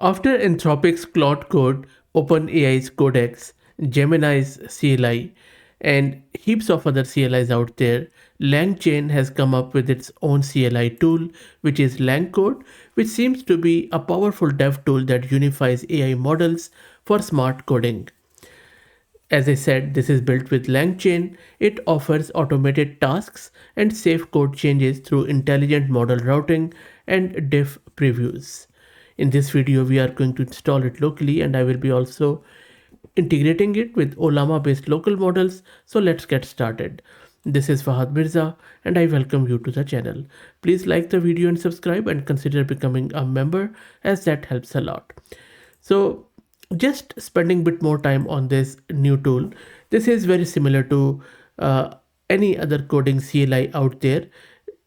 After Anthropic's Claude Code, OpenAI's Codex, Gemini's CLI, and heaps of other CLIs out there, LangChain has come up with its own CLI tool, which is LangCode, which seems to be a powerful dev tool that unifies AI models for smart coding. As I said, this is built with LangChain. It offers automated tasks and safe code changes through intelligent model routing and diff previews. In this video, we are going to install it locally, and I will be also integrating it with Ollama based local models. So let's get started. This is Fahad Mirza and I welcome you to the channel. Please like the video and subscribe and consider becoming a member, as that helps a lot. So just spending a bit more time on this new tool. This is very similar to any other coding CLI out there.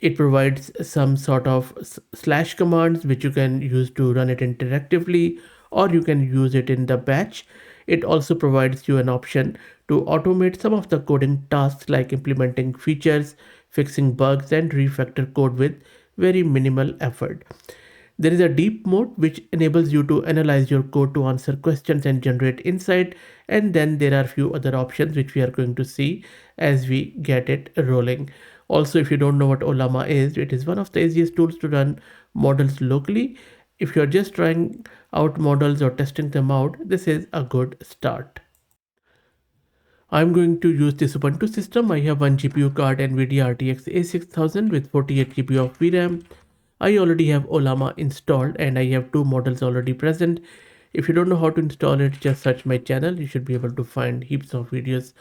It provides some sort of slash commands which you can use to run it interactively, or you can use it in the batch. It also provides you an option to automate some of the coding tasks like implementing features, fixing bugs, and refactor code with very minimal effort. There is a deep mode which enables you to analyze your code to answer questions and generate insight. And then there are a few other options which we are going to see as we get it rolling. Also, if you don't know what Ollama is, it is one of the easiest tools to run models locally. If you're just trying out models or testing them out, this is a good start. I'm going to use this Ubuntu system. I have one GPU card, NVIDIA RTX A6000 with 48 GB of VRAM. I already have Ollama installed and I have two models already present. If you don't know how to install it, just search my channel. You should be able to find heaps of videos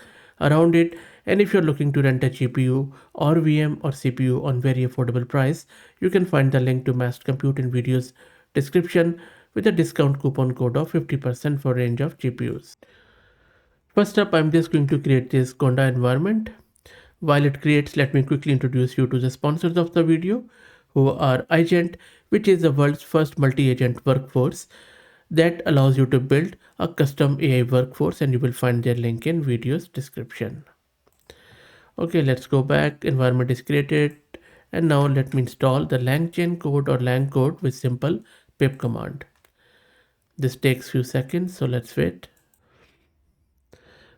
around it. And if you're looking to rent a GPU or VM or CPU on very affordable price, you can find the link to Massed Compute in video's description with a discount coupon code of 50% for range of GPUs. First up, I'm just going to create this Conda environment. While it creates, let me quickly introduce you to the sponsors of the video, who are iGent, which is the world's first multi-agent workforce that allows you to build a custom AI workforce, and you will find their link in video's description. Okay, let's go back. Environment is created, and now let me install the LangChain code or LangCode with simple pip command. This takes few seconds, so let's wait.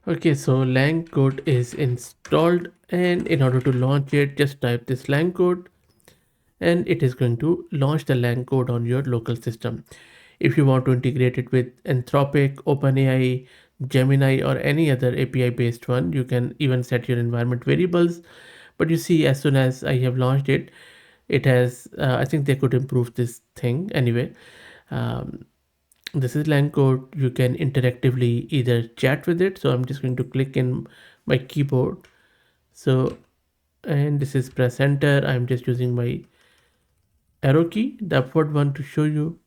Okay, so LangCode is installed, and in order to launch it, just type this LangCode and it is going to launch the LangCode on your local system. If you want to integrate it with Anthropic, OpenAI, Gemini, or any other API based one, you can even set your environment variables. But you see, as soon as I have launched it, it has, I think they could improve this thing anyway. This is LangCode. You can interactively either chat with it. So I'm just going to click in my keyboard. So, and this is press enter. I'm just using my arrow key, the upward one, to show you.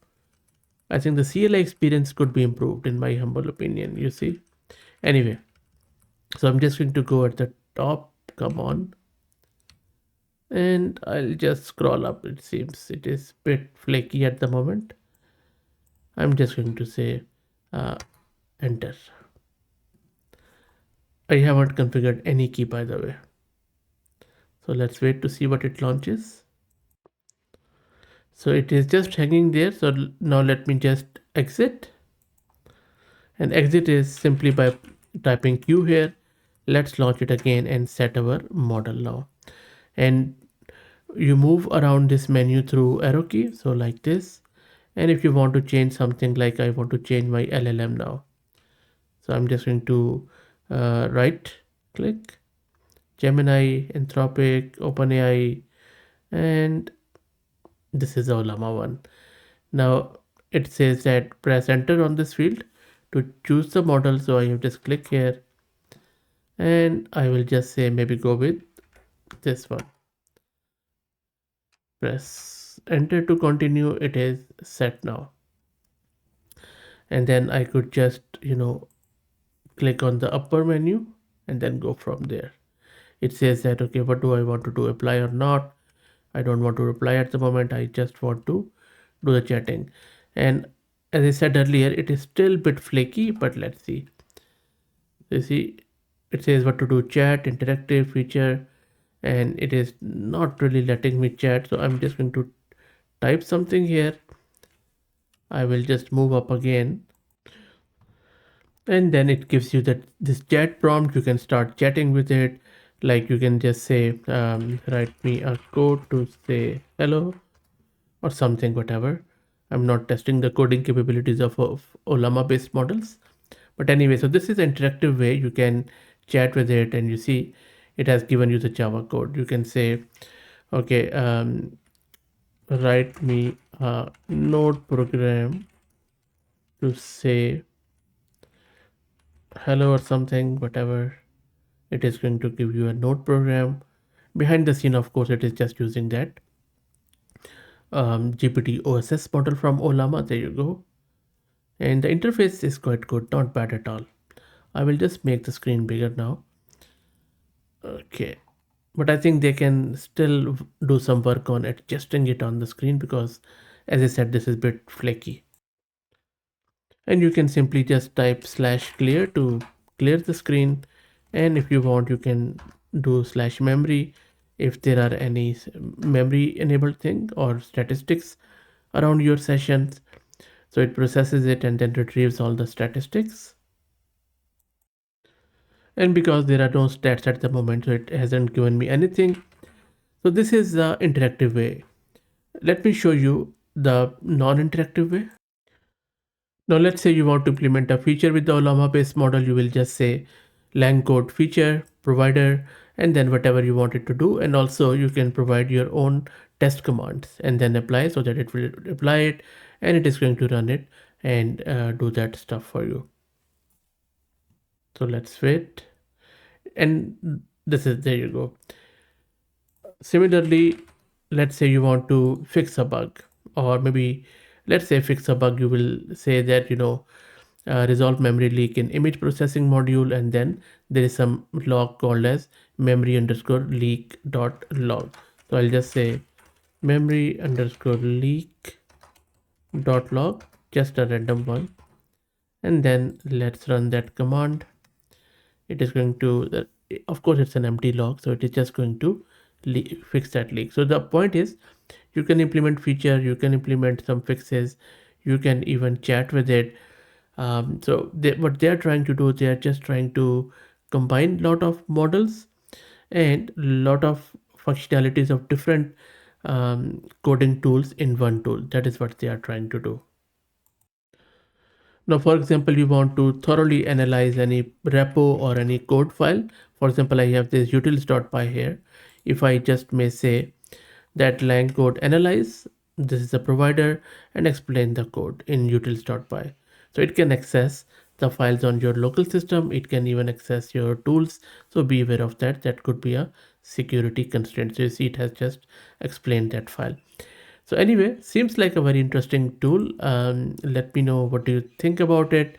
I think the CLI experience could be improved in my humble opinion, you see. Anyway, so I'm just going to go at the top, come on. And I'll just scroll up. It seems it is a bit flaky at the moment. I'm just going to say enter. I haven't configured any key, by the way. So let's wait to see what it launches. So it is just hanging there. So now let me just exit. And exit is simply by typing Q here. Let's launch it again and set our model now. And you move around this menu through arrow key. So like this. And if you want to change something, like I want to change my LLM now. So I'm just going to right click, Gemini, Anthropic, OpenAI, and this is the Ollama one. Now it says that press enter on this field to choose the model. So I have just click here and I will just say maybe go with this one. Press enter to continue. It is set now. And then I could just, click on the upper menu and then go from there. It says that, okay, what do I want to do, apply or not? I don't want to reply at the moment. I just want to do the chatting. And as I said earlier, it is still a bit flaky, but let's see. You see, it says what to do, chat, interactive feature, and it is not really letting me chat. So I'm just going to type something here. I will just move up again, and then it gives you that this chat prompt. You can start chatting with it. Like you can just say, write me a code to say hello or something, whatever. I'm not testing the coding capabilities of Ollama based models. But anyway, so this is an interactive way you can chat with it, and you see it has given you the Java code. You can say, okay, write me a node program to say hello or something, whatever. It is going to give you a node program. Behind the scene, of course, it is just using that GPT OSS model from Ollama. There you go. And the interface is quite good, not bad at all. I will just make the screen bigger now. Okay. But I think they can still do some work on adjusting it on the screen because, as I said, this is a bit flaky. And you can simply just type /clear to clear the screen. And if you want, you can do /memory if there are any memory enabled thing or statistics around your sessions. So it processes it and then retrieves all the statistics. And because there are no stats at the moment, so it hasn't given me anything. So this is the interactive way. Let me show you the non-interactive way. Now let's say you want to implement a feature with the Ollama based model. You will just say LangCode feature provider and then whatever you want it to do, and also you can provide your own test commands and then apply, so that it will apply it and it is going to run it and do that stuff for you. So let's wait, and this is, there you go. Similarly, let's say you want to fix a bug, or maybe let's say fix a bug. You will say that, resolve memory leak in image processing module, and then there is some log called as memory underscore leak dot log. So I'll just say memory underscore leak dot log, just a random one, and then let's run that command. It is going to, of course it's an empty log, so it is just going to fix that leak. So the point is, you can implement feature, you can implement some fixes, you can even chat with it. So what they are trying to do, they are just trying to combine lot of models and lot of functionalities of different coding tools in one tool. That is what they are trying to do. Now, for example, you want to thoroughly analyze any repo or any code file. For example, I have this utils.py here. If I just may say that LangCode analyze, this is the provider, and explain the code in utils.py. So it can access the files on your local system. It can even access your tools. So be aware of that. That could be a security constraint. So you see, it has just explained that file. So anyway, seems like a very interesting tool. Let me know what do you think about it.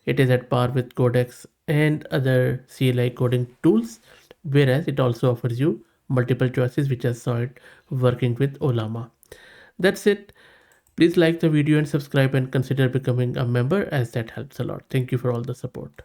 It is at par with Codex and other CLI coding tools, whereas it also offers you multiple choices, which I saw it working with Ollama. That's it. Please like the video and subscribe and consider becoming a member, as that helps a lot. Thank you for all the support.